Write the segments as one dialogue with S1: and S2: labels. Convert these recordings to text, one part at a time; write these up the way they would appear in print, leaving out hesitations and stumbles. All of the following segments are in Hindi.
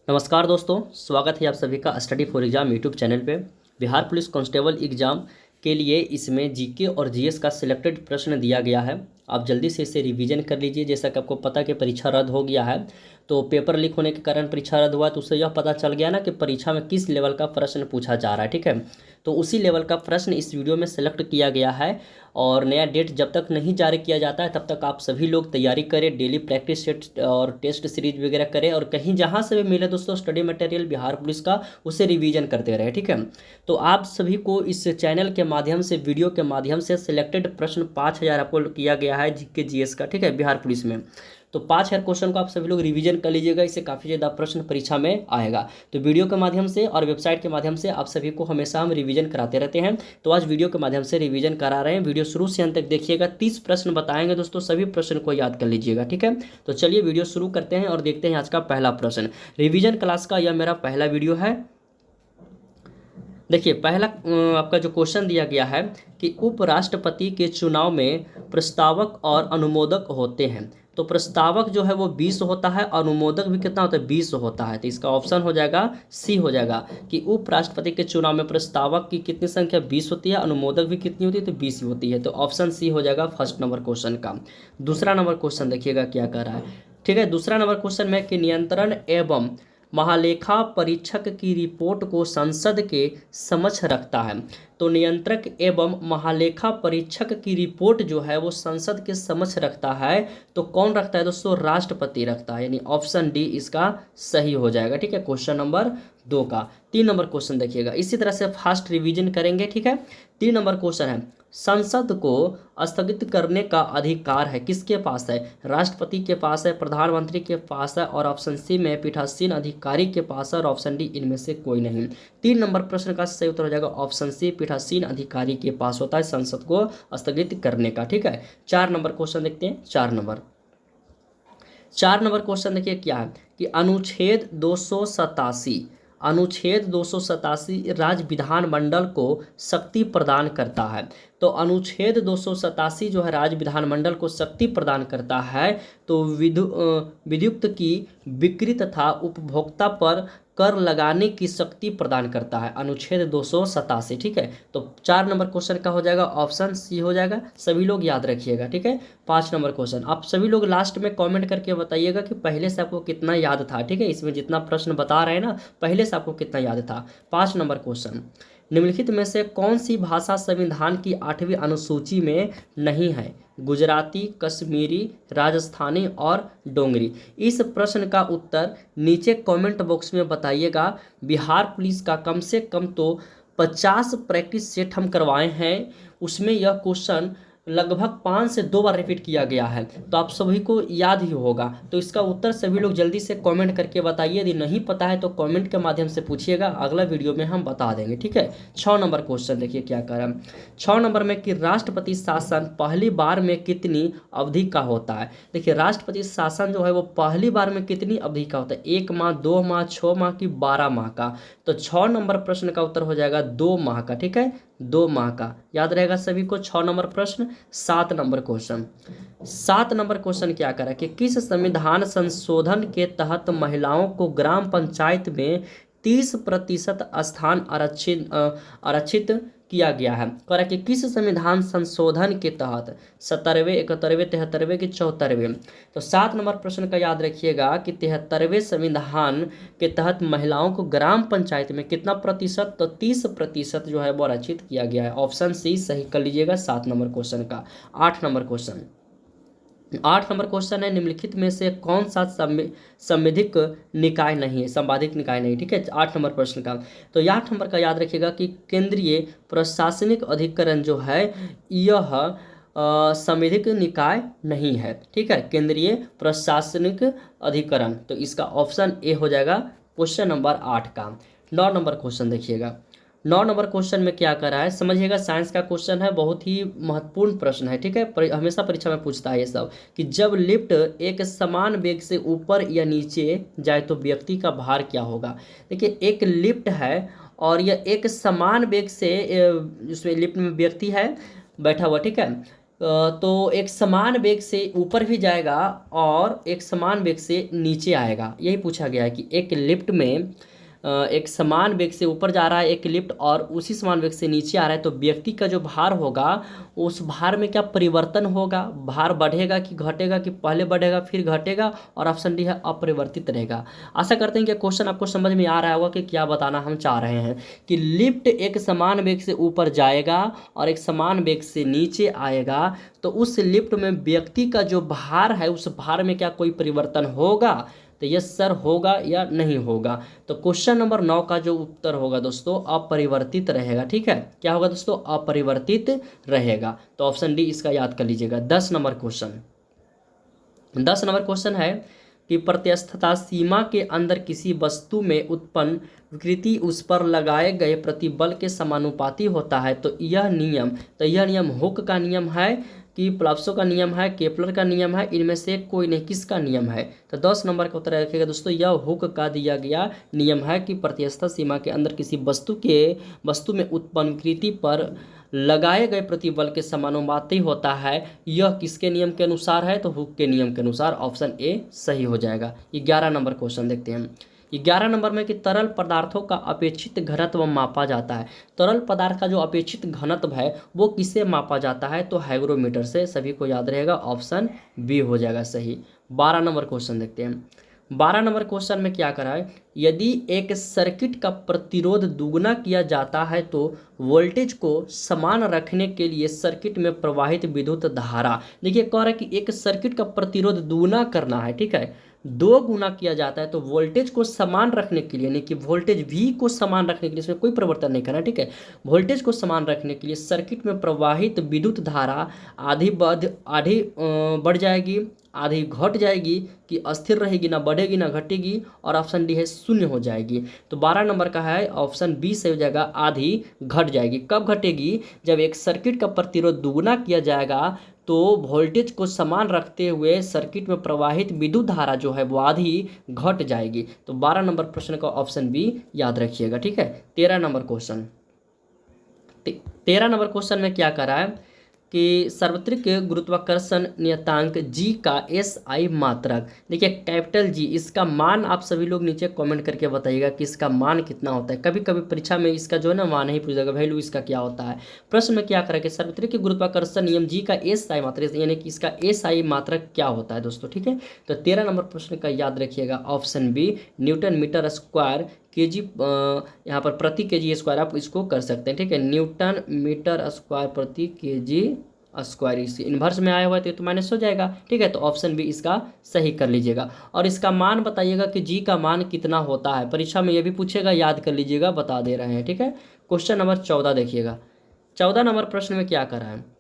S1: नमस्कार दोस्तों, स्वागत है आप सभी का study for exam YouTube channel पे। बिहार पुलिस कांस्टेबल एग्जाम के लिए इसमें जीके और जीएस का सिलेक्टेड प्रश्न दिया गया है। आप जल्दी से इसे रिवीजन कर लीजिए। जैसा कि आपको पता कि परीक्षा रद्द हो गया है, तो पेपर लीक होने के कारण परीक्षा रद्द हुआ, तो उससे यह पता चल गया ना कि परीक्षा में किस लेवल का प्रश्न पूछा जा रहा है। ठीक है, तो उसी लेवल का प्रश्न इस वीडियो में सेलेक्ट किया गया है। और नया डेट जब तक नहीं जारी किया जाता है तब तक आप सभी लोग तैयारी करें, डेली प्रैक्टिस सेट और टेस्ट सीरीज वगैरह करें, और कहीं जहां से भी मिले दोस्तों स्टडी मटेरियल बिहार पुलिस का, उसे रिवीजन करते रहे। ठीक है, तो आप सभी को इस चैनल के माध्यम से, वीडियो के माध्यम से सिलेक्टेड प्रश्न 5000 अपलोड किया गया है जीके जीएस का। ठीक है, बिहार पुलिस में तो 5000 क्वेश्चन को आप सभी लोग रिवीजन कर लीजिएगा। इससे काफ़ी ज़्यादा प्रश्न परीक्षा में आएगा। तो वीडियो के माध्यम से और वेबसाइट के माध्यम से आप सभी को हमेशा हम रिवीजन कराते रहते हैं, तो आज वीडियो के माध्यम से रिवीजन करा रहे हैं। वीडियो शुरू से अंत तक देखिएगा। 30 प्रश्न बताएंगे दोस्तों, सभी प्रश्न को याद कर लीजिएगा। ठीक है, तो चलिए वीडियो शुरू करते हैं और देखते हैं आज का पहला प्रश्न। रिवीजन क्लास का यह मेरा पहला वीडियो है। देखिए, पहला आपका जो क्वेश्चन दिया गया है कि उपराष्ट्रपति के चुनाव में प्रस्तावक और अनुमोदक होते हैं। तो प्रस्तावक जो है वो 20 होता है, अनुमोदक भी कितना होता है, 20 होता है। तो इसका ऑप्शन हो जाएगा सी, हो जाएगा कि उपराष्ट्रपति के चुनाव में प्रस्तावक की कितनी संख्या 20 होती है, अनुमोदक भी कितनी होती है, तो 20 ही होती है। तो ऑप्शन सी हो जाएगा फर्स्ट नंबर क्वेश्चन का। दूसरा नंबर क्वेश्चन देखिएगा क्या कह रहा है। ठीक है, दूसरा नंबर क्वेश्चन में कि नियंत्रण एवं महालेखा परीक्षक की रिपोर्ट को संसद के समक्ष रखता है। तो नियंत्रक एवं महालेखा परीक्षक की रिपोर्ट जो है वो संसद के समक्ष रखता है। तो कौन रखता है दोस्तों, राष्ट्रपति रखता है, यानी ऑप्शन डी इसका सही हो जाएगा। ठीक है, क्वेश्चन नंबर 2 का। 3 नंबर क्वेश्चन देखिएगा, इसी तरह से फास्ट रिवीजन करेंगे। ठीक है, 3 नंबर क्वेश्चन है, संसद को स्थगित करने का अधिकार है किसके पास है, राष्ट्रपति के पास है, प्रधानमंत्री के पास है, और ऑप्शन सी में पीठासीन अधिकारी के पास है, और ऑप्शन डी इनमें से कोई नहीं। 3 नंबर प्रश्न का सही उत्तर हो जाएगा ऑप्शन सी, पीठासीन अधिकारी के पास होता है संसद को स्थगित करने का। ठीक है, 4 नंबर क्वेश्चन देखते हैं। 4 नंबर क्वेश्चन देखिए क्या है कि अनुच्छेद 287 राज्य विधानमंडल को शक्ति प्रदान करता है। तो अनुच्छेद 287 जो है राज्य विधानमंडल को शक्ति प्रदान करता है। तो विद्युत की बिक्री तथा उपभोक्ता पर कर लगाने की शक्ति प्रदान करता है, अनुच्छेद 287। ठीक है, तो 4 नंबर क्वेश्चन का हो जाएगा ऑप्शन सी हो जाएगा। सभी लोग याद रखिएगा। ठीक है, 5 नंबर क्वेश्चन आप सभी लोग लास्ट में कमेंट करके बताइएगा कि पहले से आपको कितना याद था। ठीक है, इसमें जितना प्रश्न बता रहे हैं ना, पहले से आपको कितना याद था। 5 नंबर क्वेश्चन, निम्नलिखित में से कौन सी भाषा संविधान की 8वीं अनुसूची में नहीं है, गुजराती, कश्मीरी, राजस्थानी और डोंगरी। इस प्रश्न का उत्तर नीचे कमेंट बॉक्स में बताइएगा। बिहार पुलिस का कम से कम तो 50 प्रैक्टिस सेट हम करवाए हैं, उसमें यह क्वेश्चन लगभग 5 से 2 बार रिपीट किया गया है, तो आप सभी को याद ही होगा। तो इसका उत्तर सभी लोग जल्दी से कमेंट करके बताइए। यदि नहीं पता है तो कमेंट के माध्यम से पूछिएगा, अगला वीडियो में हम बता देंगे। ठीक है, 6 नंबर क्वेश्चन देखिए क्या कर रहा है। 6 नंबर में कि राष्ट्रपति शासन पहली बार में कितनी अवधि का होता है। देखिए, राष्ट्रपति शासन जो है वो पहली बार में कितनी अवधि का होता है, 1 माह, 2 माह, 6 माह की 12 माह का। तो 6 नंबर प्रश्न का उत्तर हो जाएगा 2 माह का। ठीक है, 2 माह का याद रहेगा सभी को। 6 नंबर प्रश्न। 7 नंबर क्वेश्चन, 7 नंबर क्वेश्चन क्या करा कि किस संविधान संशोधन के तहत महिलाओं को ग्राम पंचायत में 30% स्थान आरक्षित किया गया है। करा कि किस संविधान संशोधन के तहत, 70वें, 71वें, 73वें कि 74वें। तो 7 नंबर प्रश्न का याद रखिएगा कि 73वें संविधान के तहत महिलाओं को ग्राम पंचायत में कितना प्रतिशत, तो 30% जो है वो आरक्षित किया गया है। ऑप्शन सी सही कर लीजिएगा 7 नंबर क्वेश्चन का। 8 नंबर क्वेश्चन, 8 नंबर क्वेश्चन है, निम्नलिखित में से कौन सा संवैधानिक निकाय नहीं है, संवैधानिक निकाय नहीं। ठीक है, 8 नंबर प्रश्न का। तो यह 8 नंबर का याद रखिएगा कि केंद्रीय प्रशासनिक अधिकरण जो है यह संवैधानिक निकाय नहीं है। ठीक है, केंद्रीय प्रशासनिक अधिकरण, तो इसका ऑप्शन ए हो जाएगा क्वेश्चन नंबर 8 का। 9 नंबर क्वेश्चन देखिएगा। 9 नंबर क्वेश्चन में क्या कर रहा है समझिएगा। साइंस का क्वेश्चन है, बहुत ही महत्वपूर्ण प्रश्न है। ठीक है, हमेशा परीक्षा में पूछता है ये सब कि जब लिफ्ट एक समान वेग से ऊपर या नीचे जाए तो व्यक्ति का भार क्या होगा। देखिए, एक लिफ्ट है और यह एक समान वेग से उसमें लिफ्ट में व्यक्ति है बैठा हुआ। ठीक है, तो एक समान वेग से ऊपर भी जाएगा और एक समान वेग से नीचे आएगा। यही पूछा गया है कि एक लिफ्ट में एक समान वेग से ऊपर जा रहा है एक लिफ्ट और उसी समान वेग से नीचे आ रहा है, तो व्यक्ति का जो भार होगा उस भार में क्या परिवर्तन होगा, भार बढ़ेगा कि घटेगा, कि पहले बढ़ेगा फिर घटेगा, और ऑप्शन डी है अपरिवर्तित रहेगा। आशा करते हैं कि क्वेश्चन आपको समझ में आ रहा होगा कि क्या बताना हम चाह रहे हैं, कि लिफ्ट एक समान वेग से ऊपर जाएगा और एक समान वेग से नीचे आएगा, तो उस लिफ्ट में व्यक्ति का जो भार है उस भार में क्या कोई परिवर्तन होगा, तो यस सर होगा या नहीं होगा। तो क्वेश्चन नंबर 9 का जो उत्तर होगा दोस्तों अपरिवर्तित रहेगा। ठीक है, क्या होगा दोस्तों, अपरिवर्तित रहेगा। तो ऑप्शन डी इसका याद कर लीजिएगा। 10 नंबर क्वेश्चन है कि प्रत्यस्थता सीमा के अंदर किसी वस्तु में उत्पन्न विकृति उस पर लगाए गए प्रतिबल के समानुपाती होता है, तो यह नियम हुक का नियम है कि प्लाप्सो का नियम है, केपलर का नियम है, इनमें से कोई नहीं, किसका नियम है। तो 10 नंबर का उत्तर रखेगा दोस्तों, यह हुक का दिया गया नियम है कि प्रत्यस्थ सीमा के अंदर किसी वस्तु में उत्पन्न विकृति पर लगाए गए प्रतिबल के समानुपाती होता है। यह किसके नियम के अनुसार है, तो हुक के नियम के अनुसार। ऑप्शन ए सही हो जाएगा। 11 नंबर क्वेश्चन देखते हैं। 11 नंबर में कि तरल पदार्थों का अपेक्षित घनत्व मापा जाता है। तरल पदार्थ का जो अपेक्षित घनत्व है वो किससे मापा जाता है, तो हाइग्रोमीटर से। सभी को याद रहेगा, ऑप्शन बी हो जाएगा सही। 12 नंबर क्वेश्चन देखते हैं। 12 नंबर क्वेश्चन में क्या करा है, यदि एक सर्किट का प्रतिरोध दुगना किया जाता है तो वोल्टेज को समान रखने के लिए सर्किट में प्रवाहित विद्युत धारा, देखिए कह रहा है कि एक सर्किट का प्रतिरोध दुगना करना है, ठीक है, 2 गुना किया जाता है, तो वोल्टेज को समान रखने के लिए, यानी कि वोल्टेज V को समान रखने के लिए, इसमें कोई परिवर्तन नहीं करना, ठीक है, वोल्टेज को समान रखने के लिए सर्किट में प्रवाहित विद्युत धारा आधी बढ़ जाएगी, आधी घट जाएगी, कि अस्थिर रहेगी, ना बढ़ेगी ना घटेगी, और ऑप्शन डी है शून्य हो जाएगी। तो 12 नंबर का है ऑप्शन बी सही हो जाएगा, आधी घट जाएगी। कब घटेगी, जब एक सर्किट का प्रतिरोध दुगुना किया जाएगा तो वोल्टेज को समान रखते हुए सर्किट में प्रवाहित विद्युत धारा जो है वो आधी घट जाएगी। तो 12 नंबर प्रश्न का ऑप्शन बी याद रखिएगा। ठीक है, 13 नंबर क्वेश्चन। 13 नंबर क्वेश्चन में क्या करा है कि सार्वत्रिक गुरुत्वाकर्षण नियतांक जी का SI मात्रक, देखिए कैपिटल जी, इसका मान आप सभी लोग नीचे कमेंट करके बताइएगा कि इसका मान कितना होता है। कभी कभी परीक्षा में इसका जो है ना मान ही पूछ जाएगा, वैल्यू इसका क्या होता है। प्रश्न में क्या करा कि सार्वत्रिक गुरुत्वाकर्षण नियम जी का SI मात्रक, यानी कि इसका SI मात्रक क्या होता है दोस्तों। ठीक है, तो 13 नंबर प्रश्न का याद रखिएगा, option B newton metre square kg, यहाँ पर प्रति केजी स्क्वायर आप इसको कर सकते हैं। ठीक है, न्यूटन मीटर स्क्वायर प्रति केजी स्क्वायर, इसी इन्वर्स में आया हुआ है तो माइनस हो जाएगा। ठीक है, तो ऑप्शन बी इसका सही कर लीजिएगा। और इसका मान बताइएगा कि जी का मान कितना होता है, परीक्षा में ये भी पूछेगा, याद कर लीजिएगा, बता दे रहे हैं। ठीक है, क्वेश्चन नंबर 14 देखिएगा। 14 नंबर प्रश्न में क्या कर रहा है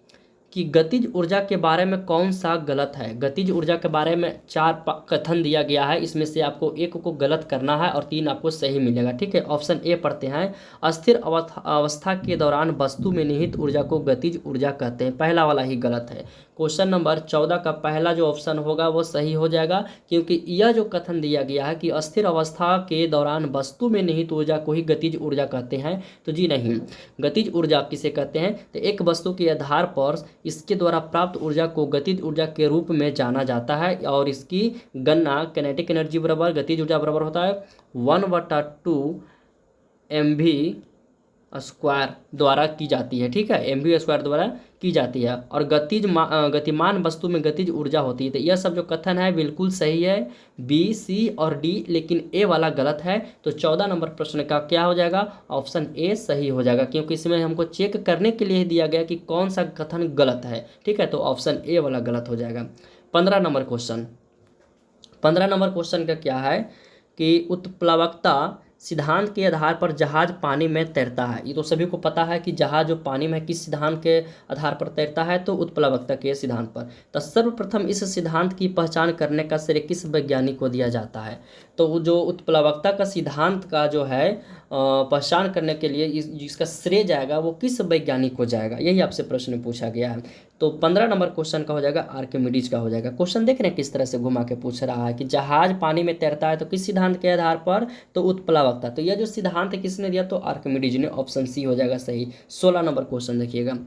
S1: कि गतिज ऊर्जा के बारे में कौन सा गलत है। गतिज ऊर्जा के बारे में 4 कथन दिया गया है, इसमें से आपको एक को गलत करना है और 3 आपको सही मिलेगा। ठीक है, ऑप्शन ए पढ़ते हैं, अस्थिर अवस्था के दौरान वस्तु में निहित ऊर्जा को गतिज ऊर्जा कहते हैं, पहला वाला ही गलत है। क्वेश्चन नंबर 14 का पहला जो ऑप्शन होगा वो सही हो जाएगा, क्योंकि यह जो कथन दिया गया है कि अस्थिर अवस्था के दौरान वस्तु में निहित ऊर्जा को ही गतिज ऊर्जा कहते हैं, तो जी नहीं। गतिज ऊर्जा किसे कहते हैं, तो एक वस्तु के आधार पर इसके द्वारा प्राप्त ऊर्जा को गतिज ऊर्जा के रूप में जाना जाता है, और इसकी गणना किनेटिक एनर्जी बराबर गतिज ऊर्जा बराबर होता है 1/2 mv स्क्वायर द्वारा की जाती है। ठीक है, mv स्क्वायर द्वारा की जाती है, और गतिमान वस्तु में गतिज ऊर्जा होती है। तो यह सब जो कथन है बिल्कुल सही है, बी, सी और डी, लेकिन ए वाला गलत है। तो 14 नंबर प्रश्न का क्या हो जाएगा, ऑप्शन ए सही हो जाएगा, क्योंकि इसमें हमको चेक करने के लिए दिया गया कि कौन सा कथन गलत है। ठीक है, तो ऑप्शन ए वाला गलत हो जाएगा। 15 नंबर क्वेश्चन। 15 नंबर क्वेश्चन का क्या है कि उत्प्लवकता सिद्धांत के आधार पर जहाज पानी में तैरता है। ये तो सभी को पता है कि जहाज जो पानी में किस सिद्धांत के आधार पर तैरता है, तो उत्प्लवकता के सिद्धांत पर। तो सर्वप्रथम इस सिद्धांत की पहचान करने का श्रेय किस वैज्ञानिक को दिया जाता है, तो जो उत्प्लवकता का सिद्धांत का जो है पहचान करने के लिए जिसका श्रेय जाएगा वो किस वैज्ञानिक को जाएगा, यही आपसे प्रश्न पूछा गया है। तो 15 नंबर क्वेश्चन का हो जाएगा आर्किमिडीज का हो जाएगा। क्वेश्चन देख रहे हैं किस तरह से घुमा के पूछ रहा है कि जहाज पानी में तैरता है तो किस सिद्धांत के आधार पर, तो उत्प्लवकता। तो यह जो सिद्धांत है किसने दिया, तो आर्किमिडीज ने, ऑप्शन सी हो जाएगा सही। 16 नंबर क्वेश्चन देखिएगा।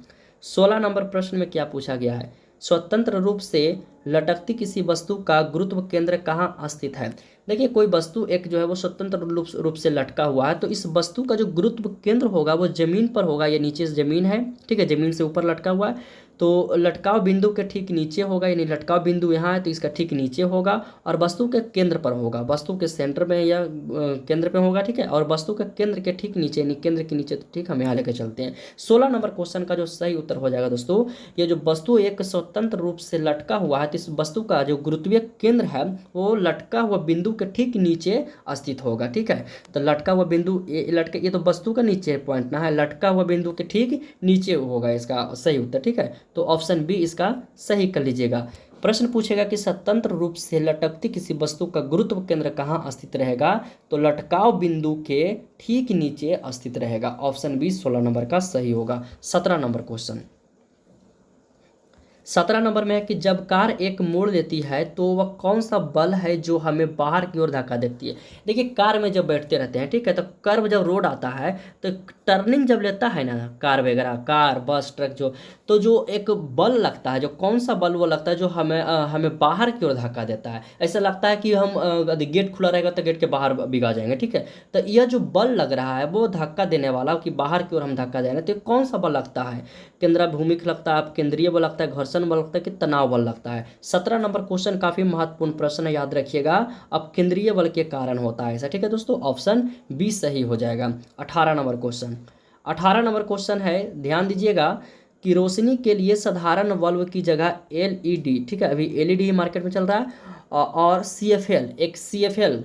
S1: 16 नंबर प्रश्न में क्या पूछा गया है, स्वतंत्र रूप से लटकती किसी वस्तु का गुरुत्व केंद्र कहाँ स्थित है। देखिए कोई वस्तु एक जो है वो स्वतंत्र रूप से लटका हुआ है, तो इस वस्तु का जो गुरुत्व केंद्र होगा वो जमीन पर होगा, ये नीचे से जमीन है, ठीक है, जमीन से ऊपर लटका हुआ है, तो लटकाव बिंदु के ठीक नीचे होगा, यानी लटकाव बिंदु यहाँ है तो इसका ठीक नीचे होगा, और वस्तु के केंद्र पर होगा, वस्तु के सेंटर में या केंद्र पे होगा, ठीक है, और वस्तु के केंद्र के ठीक नीचे, यानी केंद्र के नीचे, तो ठीक हम यहाँ लेकर चलते हैं। 16 नंबर क्वेश्चन का जो सही उत्तर हो जाएगा दोस्तों, ये जो वस्तु एक स्वतंत्र रूप से लटका हुआ है, तो इस वस्तु का जो गुरुत्वीय केंद्र है वो लटका हुआ बिंदु के ठीक नीचे स्थित होगा, ठीक है। तो लटका हुआ बिंदु ये तो वस्तु का नीचे पॉइंट ना है, लटका हुआ बिंदु के ठीक नीचे होगा इसका सही उत्तर, ठीक है। तो ऑप्शन बी इसका सही कर लीजिएगा। प्रश्न पूछेगा कि स्वतंत्र रूप से लटकती किसी वस्तु का गुरुत्व केंद्र कहाँ स्थित रहेगा, तो लटकाव बिंदु के ठीक नीचे स्थित रहेगा। ऑप्शन बी 16 नंबर का सही होगा। 17 नंबर क्वेश्चन, 17 नंबर में है कि जब कार एक मोड़ लेती है तो वह कौन सा बल है जो हमें बाहर की ओर धक्का देती है। देखिए कार में जब बैठते रहते हैं, ठीक है, तो कर्व जब रोड आता है तो टर्निंग जब लेता है ना कार वगैरह, कार बस ट्रक तो जो एक बल लगता है, जो कौन सा बल वो लगता है जो हमें बाहर की ओर धक्का देता है। ऐसा लगता है कि हम गेट खुला रहेगा तो गेट के बाहर बिगा जाएंगे, ठीक है। तो यह जो बल लग रहा है वो धक्का देने वाला कि बाहर की ओर हम धक्का दे रहे हैं, तो कौन सा बल लगता है, केंद्राभूमिक लगता है, केंद्रीय बल लगता है, घर्षण बल लगता है कि तनाव बल लगता है। 17 नंबर क्वेश्चन काफी महत्वपूर्ण प्रश्न है, याद रखिएगा। अब केंद्रीय बल के कारण होता है ऐसा, ठीक है दोस्तों, ऑप्शन बी सही हो जाएगा। 18 नंबर क्वेश्चन, 18 नंबर क्वेश्चन है, ध्यान दीजिएगा कि रोशनी के लिए साधारण बल्ब की जगह एलईडी, ठीक है, अभी एलईडी मार्केट में चल रहा है, और सीएफएल, एक सीएफएल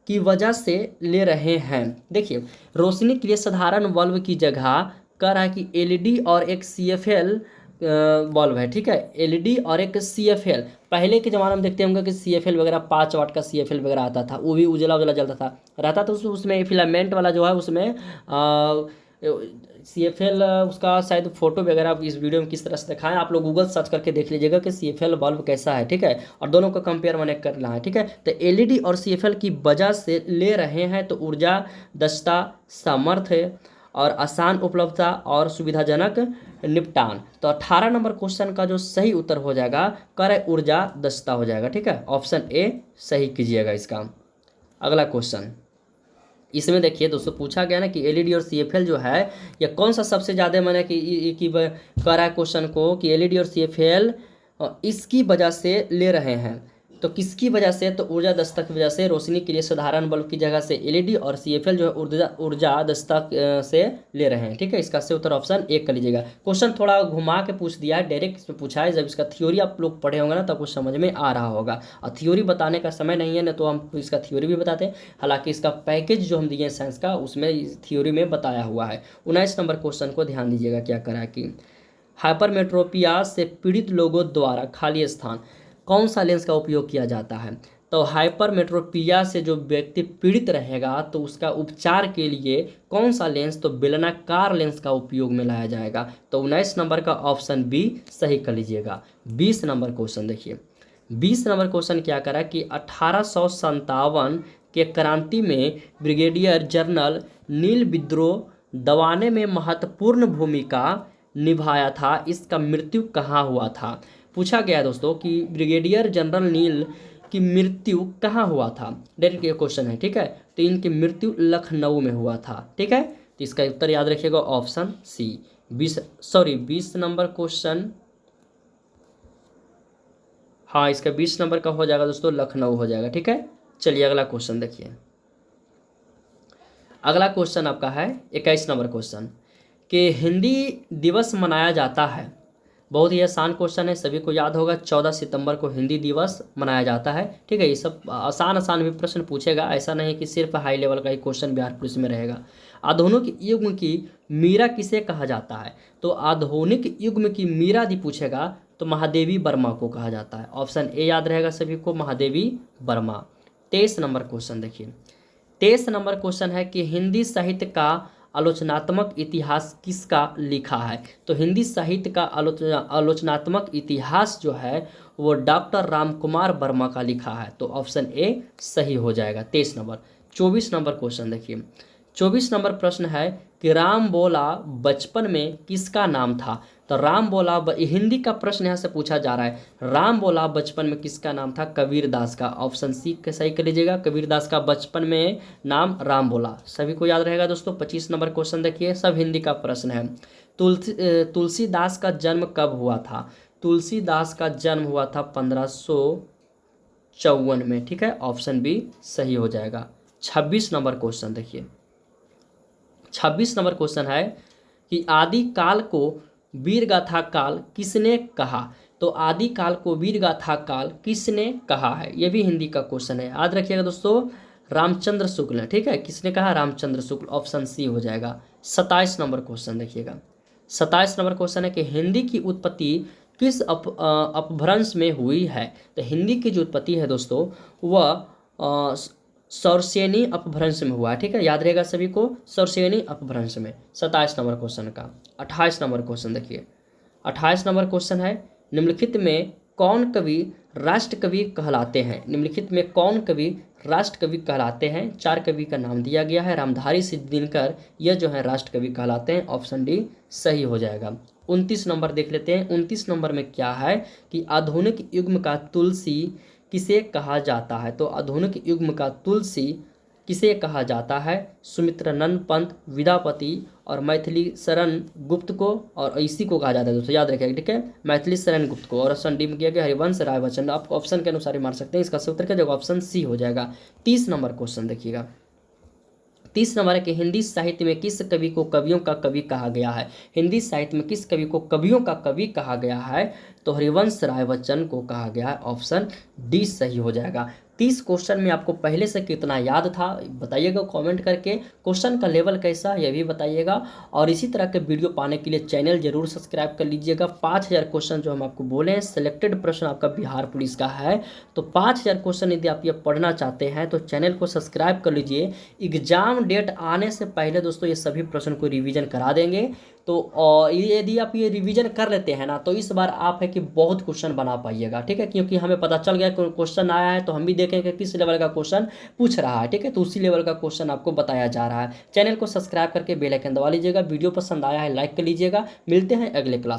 S1: की वजह से ले रहे हैं। देखिए रोशनी के लिए साधारण बल्ब की जगह कह रहा है कि एलईडी और एक सीएफएल बल्ब है, ठीक है, एलईडी और एक सीएफएल। पहले के ज़माने में देखते होंगे कि सीएफएल वगैरह 5 वाट का सीएफएल वगैरह आता था, वो भी उजला उजला जलता था रहता, तो उसमें फिलामेंट वाला जो है उसमें सीएफएल उसका शायद फोटो वगैरह इस वीडियो में किस तरह से दिखाएं, आप लोग गूगल सर्च करके देख लीजिएगा कि सीएफएल बल्ब कैसा है, ठीक है, और दोनों का कंपेयर मैंने करना है, ठीक है। तो एलईडी और सीएफएल की वजह से ले रहे हैं, तो ऊर्जा दक्षता, सामर्थ्य और आसान उपलब्धता और सुविधाजनक निपटान। तो 18 नंबर क्वेश्चन का जो सही उत्तर हो जाएगा कर ऊर्जा दक्षता हो जाएगा, ठीक है, ऑप्शन ए सही कीजिएगा इसका। अगला क्वेश्चन, इसमें देखिए दोस्तों पूछा गया ना कि एलईडी और सीएफएल जो है ये कौन सा सबसे ज़्यादा मैंने कि कह रहा है क्वेश्चन को कि एलईडी और सीएफएल इसकी वजह से ले रहे हैं, तो किसकी वजह से, तो ऊर्जा दक्षता की वजह से। रोशनी के लिए साधारण बल्ब की जगह से एलईडी और सीएफएल जो है ऊर्जा दक्षता से ले रहे हैं, ठीक है, इसका सही उत्तर ऑप्शन ए कर लीजिएगा। क्वेश्चन थोड़ा घुमा के पूछ दिया है, डायरेक्ट इसमें पूछा है, जब इसका थ्योरी आप लोग पढ़े होंगे ना तब कुछ समझ में आ रहा होगा, और थ्योरी बताने का समय नहीं है ना तो हम इसका थ्योरी भी बताते हैं, हालांकि इसका पैकेज जो हम दिए हैं साइंस का उसमें थ्योरी में बताया हुआ है। 19 नंबर क्वेश्चन को ध्यान दीजिएगा, क्या करा कि हाइपरमेट्रोपिया से पीड़ित लोगों द्वारा खाली स्थान कौन सा लेंस का उपयोग किया जाता है। तो हाइपरमेट्रोपिया से जो व्यक्ति पीड़ित रहेगा तो उसका उपचार के लिए कौन सा लेंस, तो बेलनाकार लेंस का उपयोग में लाया जाएगा। तो 19 नंबर का ऑप्शन बी सही कर लीजिएगा। 20 नंबर क्वेश्चन देखिए, 20 नंबर क्वेश्चन क्या करा कि 1857 के क्रांति में ब्रिगेडियर जनरल नील विद्रोह दबाने में महत्वपूर्ण भूमिका निभाया था, इसका मृत्यु कहाँ हुआ था। पूछा गया दोस्तों कि ब्रिगेडियर जनरल नील की मृत्यु कहाँ हुआ था, डायरेक्ट ये क्वेश्चन है, ठीक है, तो इनकी मृत्यु लखनऊ में हुआ था, ठीक है, तो इसका उत्तर याद रखिएगा ऑप्शन सी। 20 नंबर क्वेश्चन, हाँ इसका 20 नंबर का हो जाएगा दोस्तों, लखनऊ हो जाएगा, ठीक है। चलिए अगला क्वेश्चन देखिए, अगला क्वेश्चन आपका है 21 नंबर क्वेश्चन कि हिंदी दिवस मनाया जाता है, बहुत ही आसान क्वेश्चन है, सभी को याद होगा 14 सितंबर को हिंदी दिवस मनाया जाता है, ठीक है। ये सब आसान भी प्रश्न पूछेगा, ऐसा नहीं कि सिर्फ हाई लेवल का ही क्वेश्चन बिहार पुलिस में रहेगा। आधुनिक युग की मीरा किसे कहा जाता है, तो आधुनिक युग की मीरा यदि पूछेगा तो महादेवी वर्मा को कहा जाता है, ऑप्शन ए याद रहेगा सभी को, महादेवी वर्मा। 23 नंबर क्वेश्चन देखिए, 23 नंबर क्वेश्चन है कि हिंदी साहित्य का आलोचनात्मक इतिहास किसका लिखा है। तो हिंदी साहित्य का आलोचनात्मक इतिहास जो है वो डॉक्टर रामकुमार वर्मा का लिखा है, तो ऑप्शन ए सही हो जाएगा 23 नंबर। 24 नंबर क्वेश्चन देखिए, 24 नंबर प्रश्न है कि राम बोला बचपन में किसका नाम था। तो राम बोला हिंदी का प्रश्न यहाँ से पूछा जा रहा है। राम बोला बचपन में किसका नाम था, कबीर दास का। ऑप्शन सी के सही कर लीजिएगा, कबीर दास का बचपन में नाम राम बोला। सभी को याद रहेगा दोस्तों। 25 नंबर क्वेश्चन देखिए, सब हिंदी का प्रश्न है। तुलसीदास का जन्म कब हुआ था। तुलसीदास का जन्म हुआ था 1554 में। ठीक है, ऑप्शन बी सही हो जाएगा। 26 नंबर क्वेश्चन देखिए, 26 नंबर क्वेश्चन है कि आदि काल को वीर गाथा काल किसने कहा। तो आदि काल को वीर गाथा काल किसने कहा है, यह भी हिंदी का क्वेश्चन है, याद रखिएगा दोस्तों। रामचंद्र शुक्ल। ठीक है, किसने कहा, रामचंद्र शुक्ल। ऑप्शन सी हो जाएगा। 27 नंबर क्वेश्चन देखिएगा, 27 नंबर क्वेश्चन है कि हिंदी की उत्पत्ति किस अपभ्रंश में हुई है। तो हिंदी की जो उत्पत्ति है दोस्तों वह सौरसेनी अपभ्रंश में हुआ है। ठीक है, याद रहेगा सभी को, सौरसेनी अपभ्रंश में। 27 नंबर क्वेश्चन का 28 नंबर क्वेश्चन देखिए, 28 नंबर क्वेश्चन है निम्नलिखित में कौन कवि राष्ट्र कवि कहलाते हैं। निम्नलिखित में कौन कवि राष्ट्र कवि कहलाते हैं। 4 कवि का नाम दिया गया है, रामधारी सिद्ध दिनकर, यह जो है राष्ट्र कवि कहलाते हैं। ऑप्शन डी सही हो जाएगा। 29 नंबर देख लेते हैं। 29 नंबर में क्या है कि आधुनिक युग का तुलसी किसे कहा जाता है। तो आधुनिक युग का तुलसी किसे कहा जाता है, सुमित्रानंद पंत, विद्यापति और मैथिली शरण गुप्त को, और इसी को कहा जाता है दोस्तों, याद रखिएगा। ठीक है, मैथिली शरण गुप्त को। और ऑप्शन डी में किया गया हरिवंश राय बच्चन। आप ऑप्शन के अनुसार ही मार सकते हैं, इसका सही उत्तर क्या जगह ऑप्शन सी हो जाएगा। 30 नंबर क्वेश्चन देखिएगा, 30 नंबर है कि हिंदी साहित्य में किस कवि को कवियों का कवि कहा गया है। हिंदी साहित्य में किस कवि को कवियों का कवि कहा गया है। तो हरिवंश राय बच्चन को कहा गया है। ऑप्शन डी सही हो जाएगा। 30 क्वेश्चन में आपको पहले से कितना याद था बताइएगा कमेंट करके। क्वेश्चन का लेवल कैसा यह भी बताइएगा। और इसी तरह के वीडियो पाने के लिए चैनल जरूर सब्सक्राइब कर लीजिएगा। 5000 क्वेश्चन जो हम आपको बोले हैं, सिलेक्टेड प्रश्न आपका बिहार पुलिस का है। तो 5000 क्वेश्चन यदि आप ये पढ़ना चाहते हैं तो चैनल को सब्सक्राइब कर लीजिए। एग्जाम डेट आने से पहले दोस्तों ये सभी प्रश्न को रिवीजन करा देंगे। तो यदि आप ये रिवीजन कर लेते हैं ना, तो इस बार आप है कि बहुत क्वेश्चन बना पाइएगा। ठीक है, क्योंकि हमें पता चल गया क्वेश्चन आया है, तो हम भी देखेंगे किस लेवल का क्वेश्चन पूछ रहा है। ठीक है, तो उसी लेवल का क्वेश्चन आपको बताया जा रहा है। चैनल को सब्सक्राइब करके बेल आइकन दबा लीजिएगा। वीडियो पसंद आया है लाइक कर लीजिएगा। मिलते हैं अगले क्लास।